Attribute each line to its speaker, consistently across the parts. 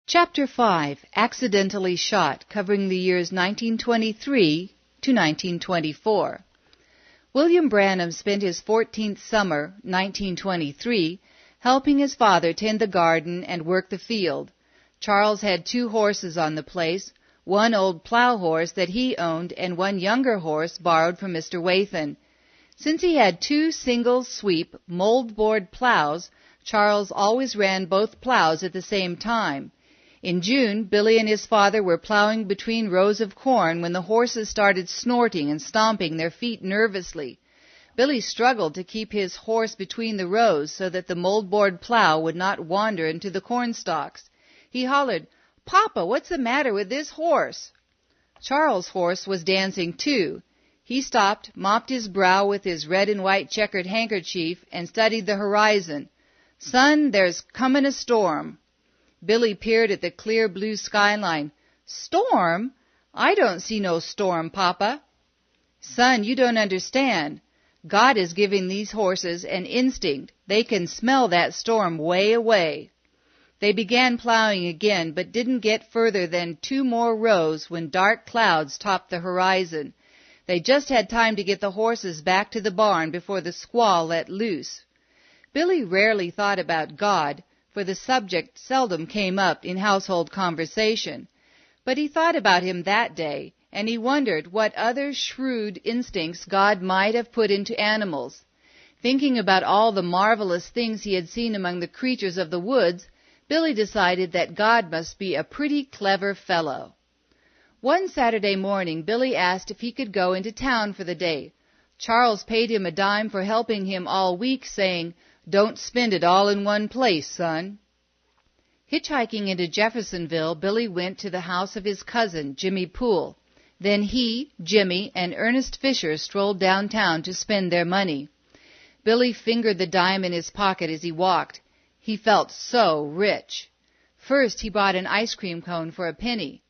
Speaker 1: Chapter 5, Accidentally Shot, covering the years 1923 to 1924. William Branham spent his 14th summer, 1923, helping his father tend the garden and work the field. Charles had 2 horses on the place, one old plow horse that he owned and one younger horse borrowed from Mr. Wathan. Since he had 2 single-sweep, mold-board plows, Charles always ran both plows at the same time. In June, Billy and his father were plowing between rows of corn when the horses started snorting and stomping their feet nervously. Billy struggled to keep his horse between the rows so that the moldboard plow would not wander into the corn stalks. He hollered, "Papa, what's the matter with this horse?" Charles' horse was dancing too. He stopped, mopped his brow with his red and white checkered handkerchief, and studied the horizon. "Son, there's comin' a storm." Billy peered at the clear blue skyline. "Storm? I don't see no storm, Papa." "Son, you don't understand. God is giving these horses an instinct. They can smell that storm way away." They began plowing again, but didn't get further than 2 more rows when dark clouds topped the horizon. They just had time to get the horses back to the barn before the squall let loose. Billy rarely thought about God, for the subject seldom came up in household conversation. But he thought about him that day, and he wondered what other shrewd instincts God might have put into animals. Thinking about all the marvelous things he had seen among the creatures of the woods, Billy decided that God must be a pretty clever fellow. One Saturday morning, Billy asked if he could go into town for the day. Charles paid him a dime for helping him all week, saying, "Don't spend it all in one place, son." Hitchhiking into Jeffersonville, Billy went to the house of his cousin, Jimmy Poole. Then he, Jimmy, and Ernest Fisher strolled downtown to spend their money. Billy fingered the dime in his pocket as he walked. He felt so rich. First, he bought an ice cream cone for a penny.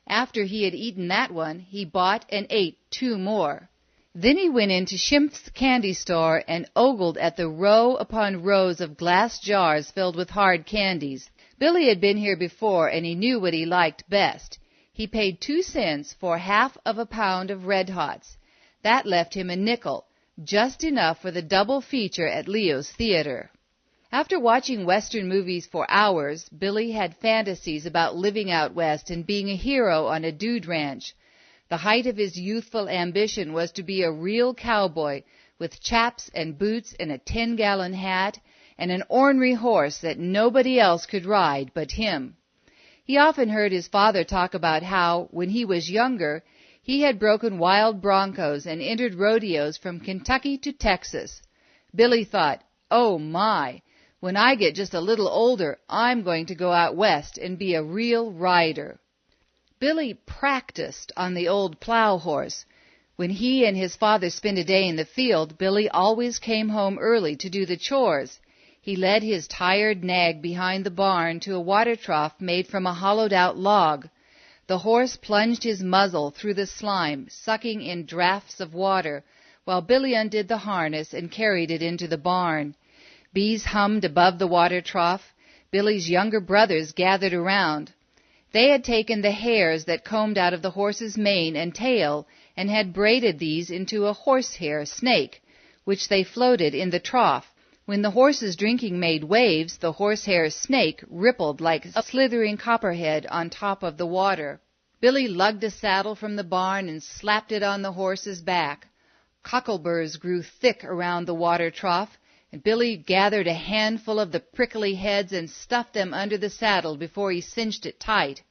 Speaker 1: After he had eaten that one, he bought and ate 2 more. Then he went into Schimpf's candy store and ogled at the row upon rows of glass jars filled with hard candies. Billy had been here before, and he knew what he liked best. He paid 2 cents for half of a pound of Red Hots. That left him a nickel, just enough for the double feature at Leo's Theater. After watching Western movies for hours, Billy had fantasies about living out west and being a hero on a dude ranch. The height of his youthful ambition was to be a real cowboy, with chaps and boots and a 10-gallon hat, and an ornery horse that nobody else could ride but him. He often heard his father talk about how, when he was younger, he had broken wild broncos and entered rodeos from Kentucky to Texas. Billy thought, "Oh my! When I get just a little older, I'm going to go out west and be a real rider." Billy practiced on the old plow horse. When he and his father spent a day in the field, Billy always came home early to do the chores. He led his tired nag behind the barn to a water trough made from a hollowed-out log. The horse plunged his muzzle through the slime, sucking in draughts of water, while Billy undid the harness and carried it into the barn. Bees hummed above the water trough. Billy's younger brothers gathered around. They had taken the hairs that combed out of the horse's mane and tail and had braided these into a horsehair snake, which they floated in the trough. When the horse's drinking made waves, the horsehair snake rippled like a slithering copperhead on top of the water. Billy lugged a saddle from the barn and slapped it on the horse's back. Cockleburs grew thick around the water trough, and Billy gathered a handful of the prickly heads and stuffed them under the saddle before he cinched it tight.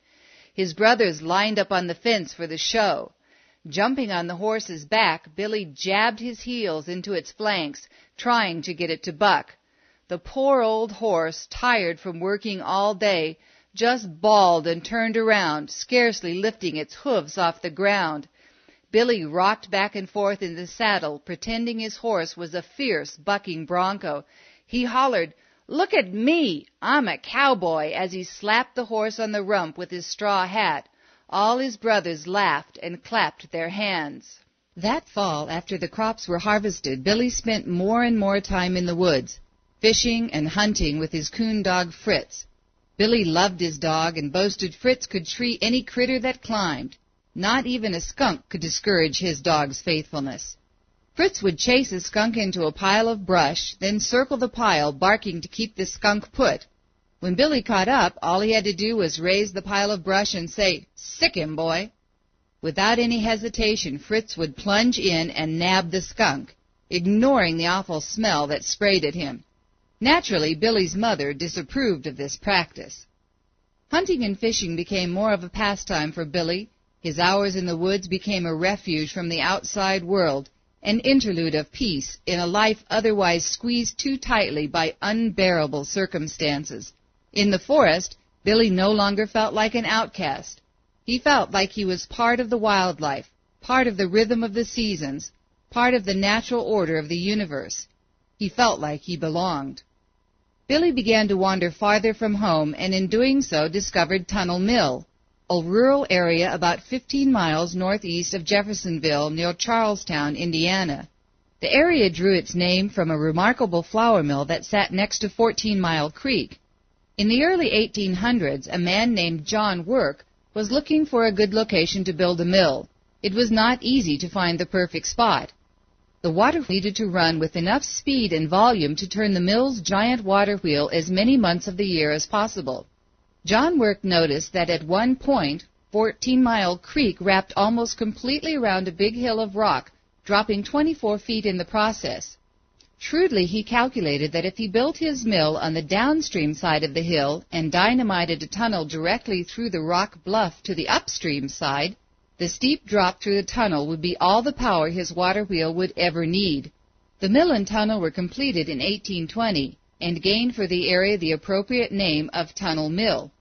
Speaker 1: His brothers lined up on the fence for the show. Jumping on the horse's back, Billy jabbed his heels into its flanks, trying to get it to buck. The poor old horse, tired from working all day, just bawled and turned around, scarcely lifting its hoofs off the ground. Billy rocked back and forth in the saddle, pretending his horse was a fierce, bucking bronco. He hollered, "Look at me! I'm a cowboy," as he slapped the horse on the rump with his straw hat. All his brothers laughed and clapped their hands. That fall, after the crops were harvested, Billy spent more and more time in the woods, fishing and hunting with his coon dog Fritz. Billy loved his dog and boasted Fritz could tree any critter that climbed. Not even a skunk could discourage his dog's faithfulness. Fritz would chase a skunk into a pile of brush, then circle the pile, barking to keep the skunk put. When Billy caught up, all he had to do was raise the pile of brush and say, "Sick him, boy." Without any hesitation, Fritz would plunge in and nab the skunk, ignoring the awful smell that sprayed at him. Naturally, Billy's mother disapproved of this practice. Hunting and fishing became more of a pastime for Billy. His hours in the woods became a refuge from the outside world, an interlude of peace in a life otherwise squeezed too tightly by unbearable circumstances. In the forest, Billy no longer felt like an outcast. He felt like he was part of the wildlife, part of the rhythm of the seasons, part of the natural order of the universe. He felt like he belonged. Billy began to wander farther from home, and in doing so discovered Tunnel Mill, a rural area about 15 miles northeast of Jeffersonville near Charlestown, Indiana. The area drew its name from a remarkable flour mill that sat next to 14 Mile Creek. In the early 1800s, a man named John Work was looking for a good location to build a mill. It was not easy to find the perfect spot. The water needed to run with enough speed and volume to turn the mill's giant water wheel as many months of the year as possible. John Work noticed that at one point, 14 Mile Creek wrapped almost completely around a big hill of rock, dropping 24 feet in the process. Shrewdly, he calculated that if he built his mill on the downstream side of the hill and dynamited a tunnel directly through the rock bluff to the upstream side, the steep drop through the tunnel would be all the power his water wheel would ever need. The mill and tunnel were completed in 1820 and gained for the area the appropriate name of Tunnel Mill.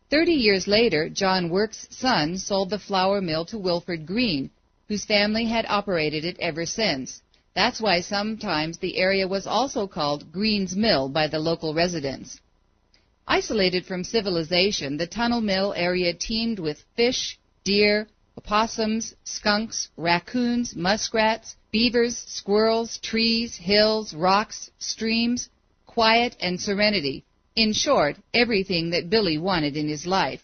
Speaker 1: 30 years later, John Work's son sold the flour mill to Wilford Green, whose family had operated it ever since. That's why sometimes the area was also called Green's Mill by the local residents. Isolated from civilization, the Tunnel Mill area teemed with fish, deer, opossums, skunks, raccoons, muskrats, beavers, squirrels, trees, hills, rocks, streams, quiet and serenity. In short, everything that Billy wanted in his life.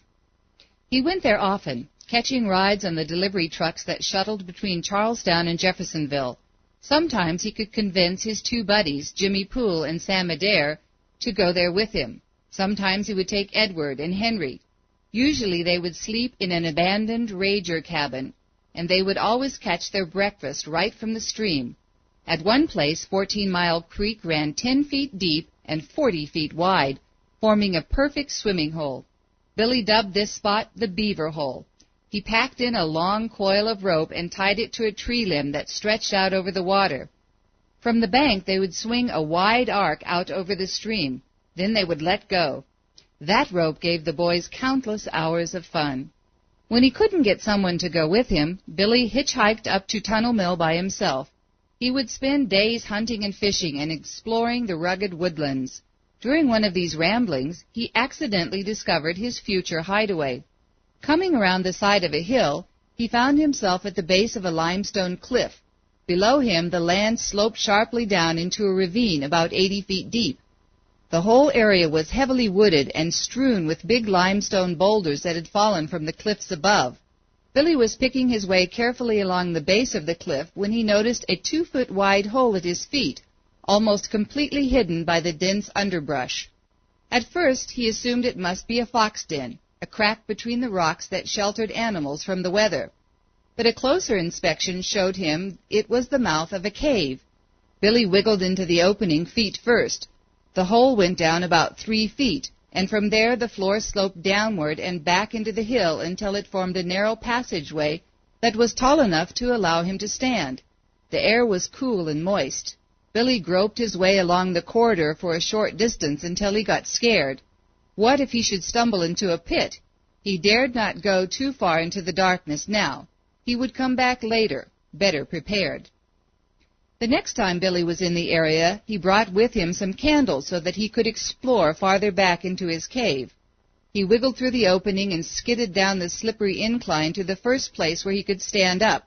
Speaker 1: He went there often, catching rides on the delivery trucks that shuttled between Charlestown and Jeffersonville. Sometimes he could convince his two buddies, Jimmy Poole and Sam Adair, to go there with him. Sometimes he would take Edward and Henry. Usually they would sleep in an abandoned ranger cabin, and they would always catch their breakfast right from the stream. At one place, 14 Mile Creek ran 10 feet deep and 40 feet wide, forming a perfect swimming hole. Billy dubbed this spot the Beaver Hole. He packed in a long coil of rope and tied it to a tree limb that stretched out over the water. From the bank they would swing a wide arc out over the stream. Then they would let go. That rope gave the boys countless hours of fun. When he couldn't get someone to go with him, Billy hitchhiked up to Tunnel Mill by himself. He would spend days hunting and fishing and exploring the rugged woodlands. During one of these ramblings, he accidentally discovered his future hideaway. Coming around the side of a hill, he found himself at the base of a limestone cliff. Below him, the land sloped sharply down into a ravine about 80 feet deep. The whole area was heavily wooded and strewn with big limestone boulders that had fallen from the cliffs above. Billy was picking his way carefully along the base of the cliff when he noticed a 2-foot-wide hole at his feet, almost completely hidden by the dense underbrush. At first, he assumed it must be a fox den, a crack between the rocks that sheltered animals from the weather. But a closer inspection showed him it was the mouth of a cave. Billy wiggled into the opening feet first. The hole went down about 3 feet, and from there the floor sloped downward and back into the hill until it formed a narrow passageway that was tall enough to allow him to stand. The air was cool and moist. Billy groped his way along the corridor for a short distance until he got scared. What if he should stumble into a pit? He dared not go too far into the darkness now. He would come back later, better prepared. The next time Billy was in the area, he brought with him some candles so that he could explore farther back into his cave. He wiggled through the opening and skidded down the slippery incline to the first place where he could stand up.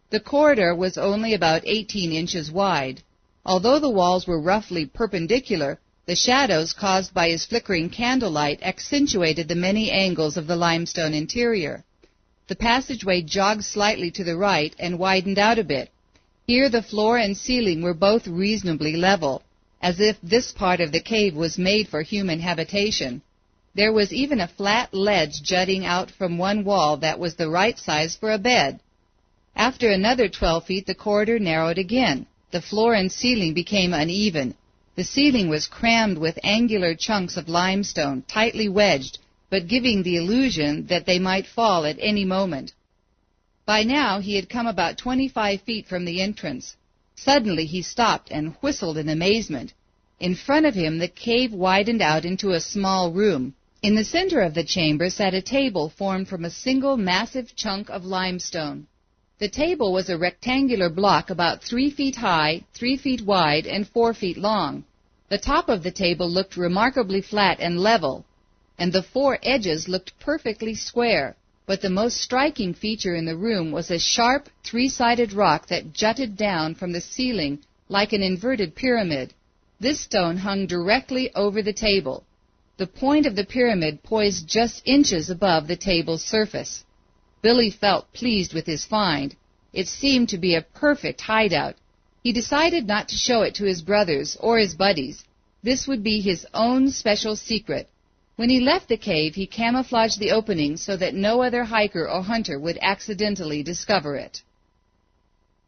Speaker 1: The corridor was only about 18 inches wide. Although the walls were roughly perpendicular, The shadows caused by his flickering candlelight accentuated the many angles of the limestone interior. The passageway jogged slightly to the right and widened out a bit. Here the floor and ceiling were both reasonably level, as if this part of the cave was made for human habitation. There was even a flat ledge jutting out from one wall that was the right size for a bed. After another 12 feet, the corridor narrowed again. The floor and ceiling became uneven. The ceiling was crammed with angular chunks of limestone, tightly wedged, but giving the illusion that they might fall at any moment. By now he had come about 25 feet from the entrance. Suddenly he stopped and whistled in amazement. In front of him the cave widened out into a small room. In the center of the chamber sat a table formed from a single massive chunk of limestone. The table was a rectangular block about 3 feet high, 3 feet wide, and 4 feet long. The top of the table looked remarkably flat and level, and the 4 edges looked perfectly square. But the most striking feature in the room was a sharp, 3-sided rock that jutted down from the ceiling like an inverted pyramid. This stone hung directly over the table. The point of the pyramid poised just inches above the table's surface. Billy felt pleased with his find. It seemed to be a perfect hideout. He decided not to show it to his brothers or his buddies. This would be his own special secret. When he left the cave, he camouflaged the opening so that no other hiker or hunter would accidentally discover it.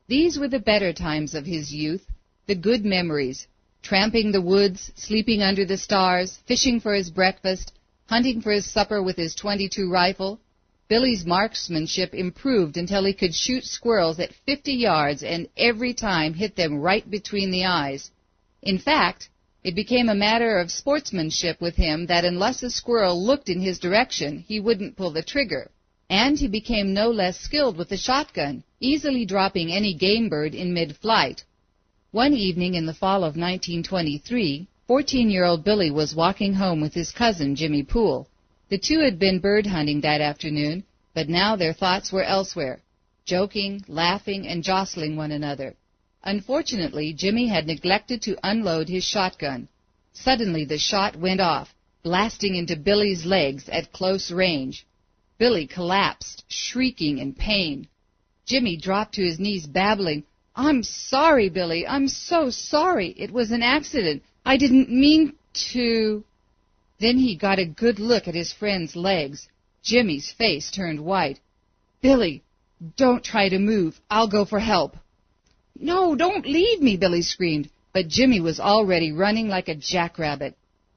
Speaker 1: These were the better times of his youth, the good memories, tramping the woods, sleeping under the stars, fishing for his breakfast, hunting for his supper with his .22 rifle. Billy's marksmanship improved until he could shoot squirrels at 50 yards and every time hit them right between the eyes. In fact, it became a matter of sportsmanship with him that unless a squirrel looked in his direction, he wouldn't pull the trigger. And he became no less skilled with the shotgun, easily dropping any game bird in mid-flight. One evening in the fall of 1923, 14-year-old Billy was walking home with his cousin, Jimmy Poole. The two had been bird hunting that afternoon, but now their thoughts were elsewhere, joking, laughing, and jostling one another. Unfortunately, Jimmy had neglected to unload his shotgun. Suddenly the shot went off, blasting into Billy's legs at close range. Billy collapsed, shrieking in pain. Jimmy dropped to his knees, babbling, "I'm sorry, Billy, I'm so sorry. It was an accident. I didn't mean to." Then he got a good look at his friend's legs. Jimmy's face turned white. "Billy, don't try to move. I'll go for help." "No, don't leave me," Billy screamed, but Jimmy was already running like a jackrabbit.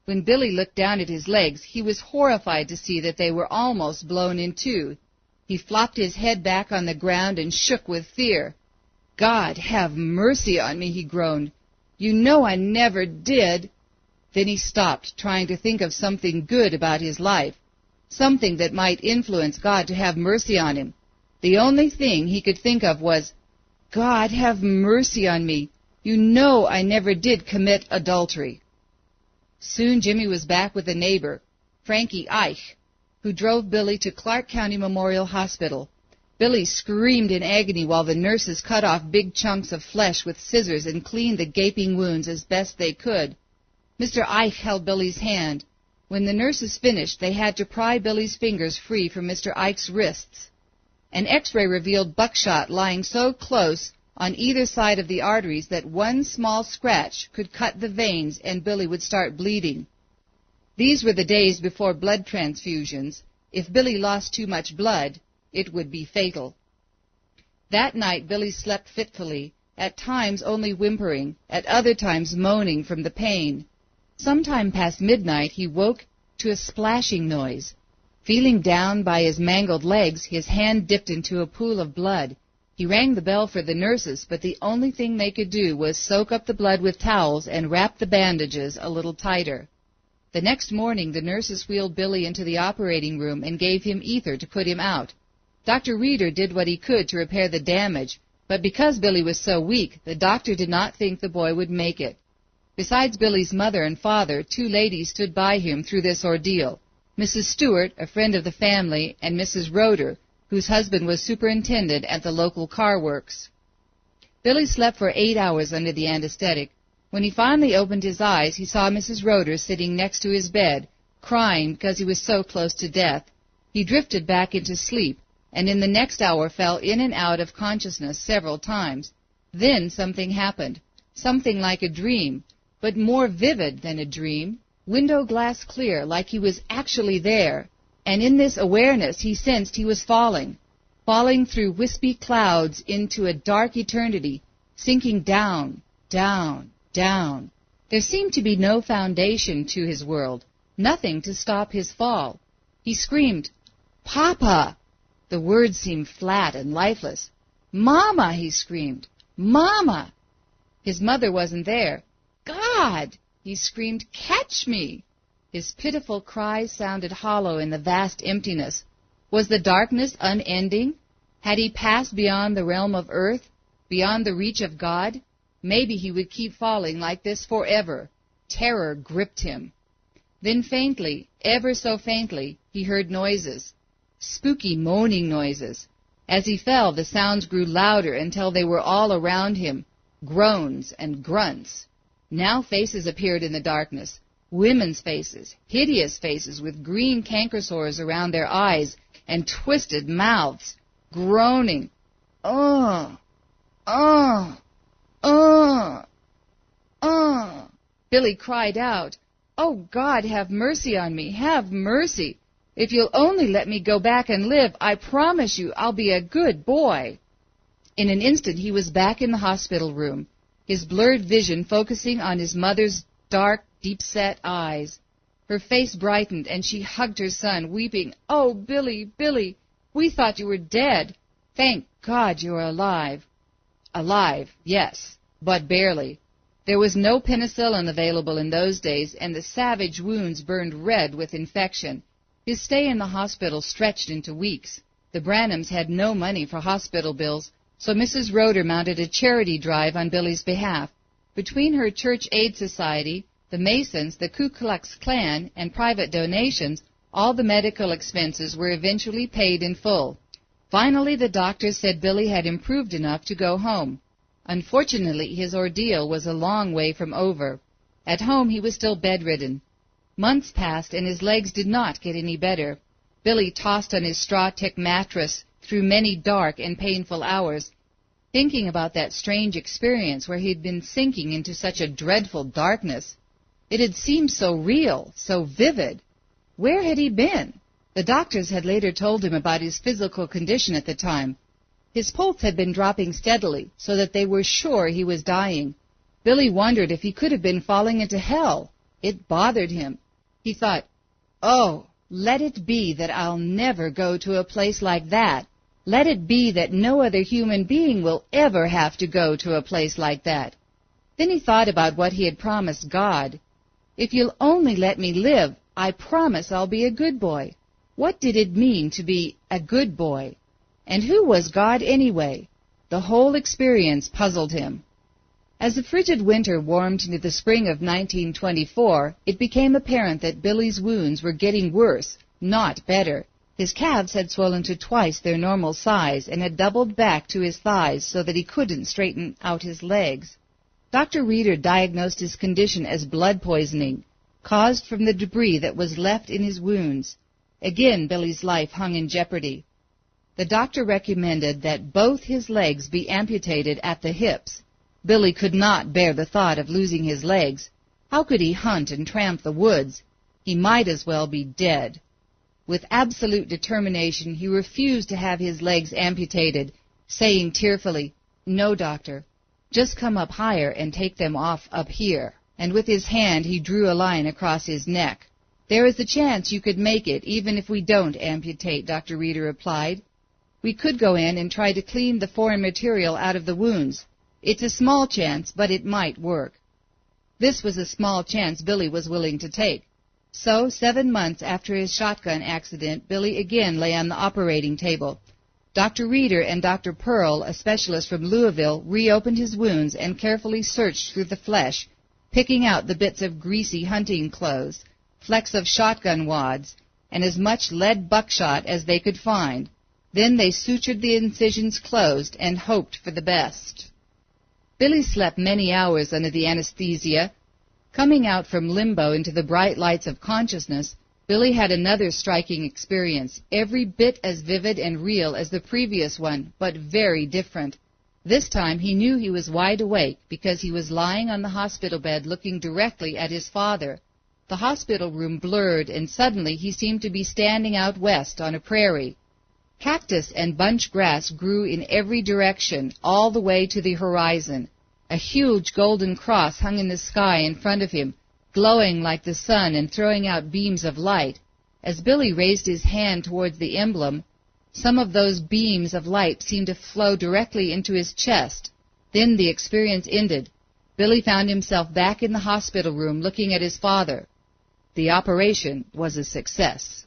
Speaker 1: When Billy looked down at his legs, he was horrified to see that they were almost blown in two. He flopped his head back on the ground and shook with fear. "God, have mercy on me," he groaned. "You know I never did." Then he stopped, trying to think of something good about his life, something that might influence God to have mercy on him. The only thing he could think of was, "God, have mercy on me. You know I never did commit adultery." Soon Jimmy was back with a neighbor, Frankie Eich, who drove Billy to Clark County Memorial Hospital. Billy screamed in agony while the nurses cut off big chunks of flesh with scissors and cleaned the gaping wounds as best they could. Mr. Eich held Billy's hand. When the nurses finished, they had to pry Billy's fingers free from Mr. Eich's wrists. An X-ray revealed buckshot lying so close on either side of the arteries that one small scratch could cut the veins and Billy would start bleeding. These were the days before blood transfusions. If Billy lost too much blood, it would be fatal. That night Billy slept fitfully, at times only whimpering, at other times moaning from the pain. Sometime past midnight he woke to a splashing noise. Feeling down by his mangled legs, his hand dipped into a pool of blood. He rang the bell for the nurses, but the only thing they could do was soak up the blood with towels and wrap the bandages a little tighter. The next morning the nurses wheeled Billy into the operating room and gave him ether to put him out. Dr. Reeder did what he could to repair the damage, but because Billy was so weak, the doctor did not think the boy would make it. Besides Billy's mother and father, two ladies stood by him through this ordeal. Mrs. Stewart, a friend of the family, and Mrs. Roeder, whose husband was superintendent at the local car works. Billy slept for 8 hours under the anesthetic. When he finally opened his eyes, he saw Mrs. Roeder sitting next to his bed, crying because he was so close to death. He drifted back into sleep, and in the next hour fell in and out of consciousness several times. Then something happened, something like a dream, but more vivid than a dream, window glass clear, like he was actually there. And in this awareness he sensed he was falling through wispy clouds into a dark eternity, sinking down, down, down. There seemed to be no foundation to his world, nothing to stop his fall. He screamed, "Papa!" The words seemed flat and lifeless. "Mama!" he screamed. "Mama!" His mother wasn't there. "God!" he screamed, "catch me!" His pitiful cries sounded hollow in the vast emptiness. Was the darkness unending? Had he passed beyond the realm of earth, beyond the reach of God? Maybe he would keep falling like this forever. Terror gripped him. Then faintly, ever so faintly, he heard noises, spooky moaning noises. As he fell, the sounds grew louder until they were all around him, groans and grunts. Now faces appeared in the darkness, women's faces, hideous faces with green canker sores around their eyes and twisted mouths, groaning, "Ugh! Ugh! Ugh! Ugh!" Billy cried out, "Oh, God, have mercy on me, have mercy. If you'll only let me go back and live, I promise you I'll be a good boy." In an instant he was back in the hospital room, his blurred vision focusing on his mother's dark, deep-set eyes. Her face brightened, and she hugged her son, weeping, "Oh, Billy, Billy, we thought you were dead. Thank God you're alive." Alive, yes, but barely. There was no penicillin available in those days, and the savage wounds burned red with infection. His stay in the hospital stretched into weeks. The Branhams had no money for hospital bills, so Mrs. Roeder mounted a charity drive on Billy's behalf. Between her church aid society, the Masons, the Ku Klux Klan, and private donations, all the medical expenses were eventually paid in full. Finally, the doctors said Billy had improved enough to go home. Unfortunately, his ordeal was a long way from over. At home, he was still bedridden. Months passed, and his legs did not get any better. Billy tossed on his straw-tick mattress through many dark and painful hours, thinking about that strange experience where he had been sinking into such a dreadful darkness. It had seemed so real, so vivid. Where had he been? The doctors had later told him about his physical condition at the time. His pulse had been dropping steadily, so that they were sure he was dying. Billy wondered if he could have been falling into hell. It bothered him. He thought, "Oh, let it be that I'll never go to a place like that. Let it be that no other human being will ever have to go to a place like that." Then he thought about what he had promised God. "If you'll only let me live, I promise I'll be a good boy." What did it mean to be a good boy? And who was God anyway? The whole experience puzzled him. As the frigid winter warmed into the spring of 1924, it became apparent that Billy's wounds were getting worse, not better. His calves had swollen to twice their normal size and had doubled back to his thighs so that he couldn't straighten out his legs. Dr. Reeder diagnosed his condition as blood poisoning, caused from the debris that was left in his wounds. Again, Billy's life hung in jeopardy. The doctor recommended that both his legs be amputated at the hips. Billy could not bear the thought of losing his legs. How could he hunt and tramp the woods? He might as well be dead. With absolute determination, he refused to have his legs amputated, saying tearfully, "No, doctor, just come up higher and take them off up here." And with his hand he drew a line across his neck. "There is a chance you could make it, even if we don't amputate," Dr. Reeder replied. "We could go in and try to clean the foreign material out of the wounds. It's a small chance, but it might work." This was a small chance Billy was willing to take. So, 7 months after his shotgun accident, Billy again lay on the operating table. Dr. Reeder and Dr. Pearl, a specialist from Louisville, reopened his wounds and carefully searched through the flesh, picking out the bits of greasy hunting clothes, flecks of shotgun wads, and as much lead buckshot as they could find. Then they sutured the incisions closed and hoped for the best. Billy slept many hours under the anesthesia. Coming out from limbo into the bright lights of consciousness, Billy had another striking experience, every bit as vivid and real as the previous one, but very different. This time he knew he was wide awake because he was lying on the hospital bed looking directly at his father. The hospital room blurred, and suddenly he seemed to be standing out west on a prairie. Cactus and bunch grass grew in every direction, all the way to the horizon. A huge golden cross hung in the sky in front of him, glowing like the sun and throwing out beams of light. As Billy raised his hand towards the emblem, some of those beams of light seemed to flow directly into his chest. Then the experience ended. Billy found himself back in the hospital room looking at his father. The operation was a success.